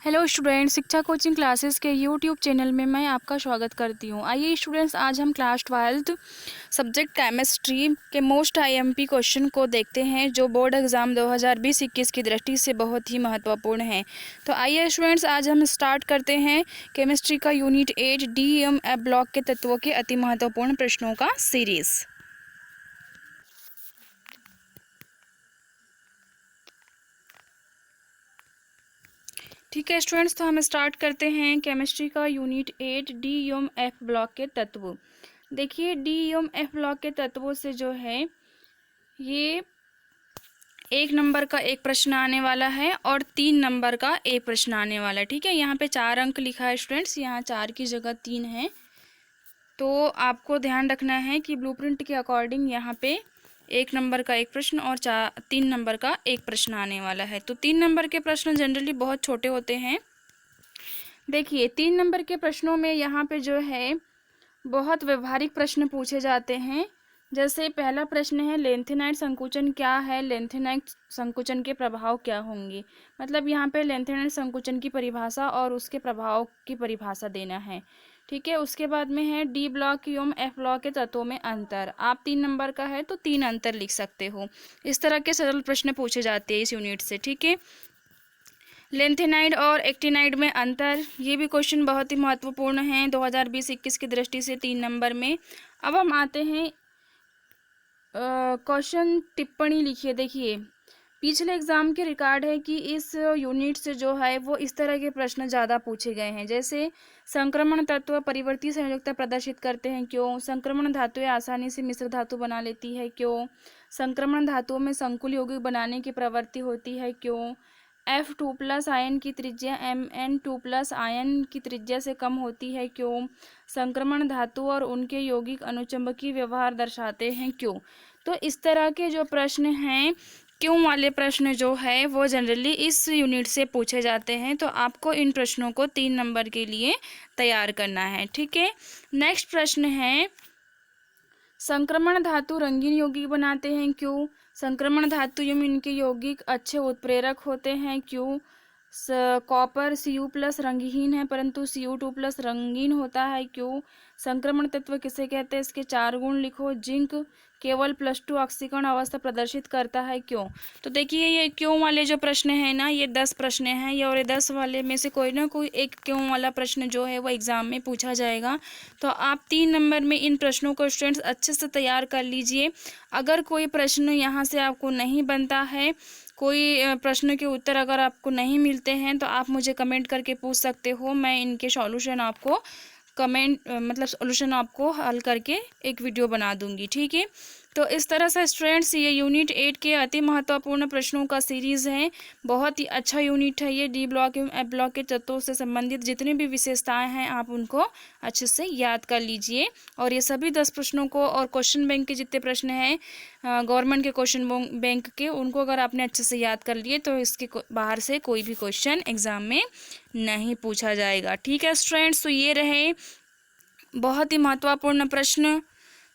Hello students, शिक्षा coaching classes के YouTube channel में मैं आपका स्वागत करती हूँ। आइए स्टूडेंट्स, आज हम क्लास 12 सब्जेक्ट केमिस्ट्री के मोस्ट आईएमपी क्वेश्चन को देखते हैं, जो बोर्ड एग्ज़ाम 2020-21 की दृष्टि से बहुत ही महत्वपूर्ण है। तो आइए स्टूडेंट्स, आज हम स्टार्ट करते हैं केमिस्ट्री का यूनिट 8 DEMF ब्लॉक के तत्वों के अति महत्वपूर्ण प्रश्नों का सीरीज़। ठीक है स्टूडेंट्स, तो हम स्टार्ट करते हैं केमिस्ट्री का यूनिट 8 DEMF ब्लॉक के तत्व। देखिए, DEMF ब्लॉक के तत्वों से जो है ये 1 नंबर का एक प्रश्न आने वाला है और 3 नंबर का एक प्रश्न आने वाला है। ठीक है, यहाँ पे 4 अंक लिखा है स्टूडेंट्स, यहाँ 4 की जगह 3 है। तो आपको ध्यान रखना है कि ब्लूप्रिंट के अकॉर्डिंग यहाँ पे 1 नंबर का एक प्रश्न और 3 नंबर का एक प्रश्न आने वाला है। तो 3 नंबर के प्रश्न जनरली बहुत छोटे होते हैं। देखिए, 3 नंबर के प्रश्नों में यहाँ पे जो है बहुत व्यवहारिक प्रश्न पूछे जाते हैं। जैसे पहला प्रश्न है, लेंथेनाइट संकुचन क्या है, लेंथेनाइट संकुचन के प्रभाव क्या होंगे। मतलब यहाँ पे लेंथेनाइट संकुचन की परिभाषा और उसके प्रभाव की परिभाषा देना है। ठीक है, उसके बाद में है डी ब्लॉक एवं एफ ब्लॉक के तत्वों में अंतर। आप 3 नंबर का है तो 3 अंतर लिख सकते हो। इस तरह के सरल प्रश्न पूछे जाते हैं इस यूनिट से। ठीक है, लेंथेनाइड और एक्टिनाइड में अंतर, ये भी क्वेश्चन बहुत ही महत्वपूर्ण है 2020-21 की दृष्टि से 3 नंबर में। अब हम आते हैं क्वेश्चन टिप्पणी लिखिए। देखिए, पिछले एग्ज़ाम के रिकॉर्ड है कि इस यूनिट से जो है वो इस तरह के प्रश्न ज़्यादा पूछे गए हैं। जैसे संक्रमण तत्व परिवर्ती संयोजकता प्रदर्शित करते हैं क्यों, संक्रमण धातुएं आसानी से मिश्र धातु बना लेती है क्यों, संक्रमण धातुओं में संकुल यौगिक बनाने की प्रवृत्ति होती है क्यों, F2+ आयन की त्रिज्या Mn2+ आयन की त्रिज्या से कम होती है क्यों, संक्रमण धातु और उनके यौगिक अनुचंबकीय व्यवहार दर्शाते हैं क्यों। तो इस तरह के जो प्रश्न हैं, क्यों वाले प्रश्न जो है वो जनरली इस यूनिट से पूछे जाते हैं। तो आपको इन प्रश्नों को 3 नंबर के लिए तैयार करना है। ठीक है, नेक्स्ट प्रश्न है, संक्रमण धातु रंगीन यौगिक बनाते हैं क्यों, संक्रमण धातु एवं इनके यौगिक अच्छे उत्प्रेरक होते हैं क्यों, कॉपर Cu+ रंगहीन है परंतु Cu2+ रंगीन होता है क्यों, संक्रमण तत्व किसे कहते हैं, इसके 4 गुण लिखो, जिंक केवल +2 ऑक्सीकरण अवस्था प्रदर्शित करता है क्यों। तो देखिए, ये क्यों वाले जो प्रश्न है ना, ये 10 प्रश्न हैं ये, और ये 10 वाले में से कोई ना कोई एक क्यों वाला प्रश्न जो है वो एग्ज़ाम में पूछा जाएगा। तो आप 3 नंबर में इन प्रश्नों को स्टूडेंट्स अच्छे से तैयार कर लीजिए। अगर कोई प्रश्न यहाँ से आपको नहीं बनता है, कोई प्रश्न के उत्तर अगर आपको नहीं मिलते हैं, तो आप मुझे कमेंट करके पूछ सकते हो। मैं इनके सॉल्यूशन आपको सॉल्यूशन आपको हल करके एक वीडियो बना दूंगी। ठीक है, तो इस तरह से स्टूडेंट्स ये यूनिट 8 के अति महत्वपूर्ण प्रश्नों का सीरीज़ है। बहुत ही अच्छा यूनिट है ये। डी ब्लॉक एवं एफ ब्लॉक के तत्वों से संबंधित जितनी भी विशेषताएं हैं आप उनको अच्छे से याद कर लीजिए। और ये सभी 10 प्रश्नों को और क्वेश्चन बैंक के जितने प्रश्न हैं गवर्नमेंट के क्वेश्चन बैंक के, उनको अगर आपने अच्छे से याद कर लिए तो इसके बाहर से कोई भी क्वेश्चन एग्ज़ाम में नहीं पूछा जाएगा। ठीक है स्टूडेंट्स, तो ये रहे बहुत ही महत्वपूर्ण प्रश्न।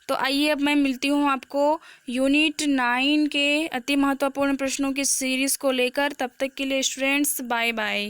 तो आइए अब मैं मिलती हूँ आपको यूनिट 9 के अति महत्वपूर्ण प्रश्नों की सीरीज़ को लेकर। तब तक के लिए स्टूडेंट्स बाय बाय।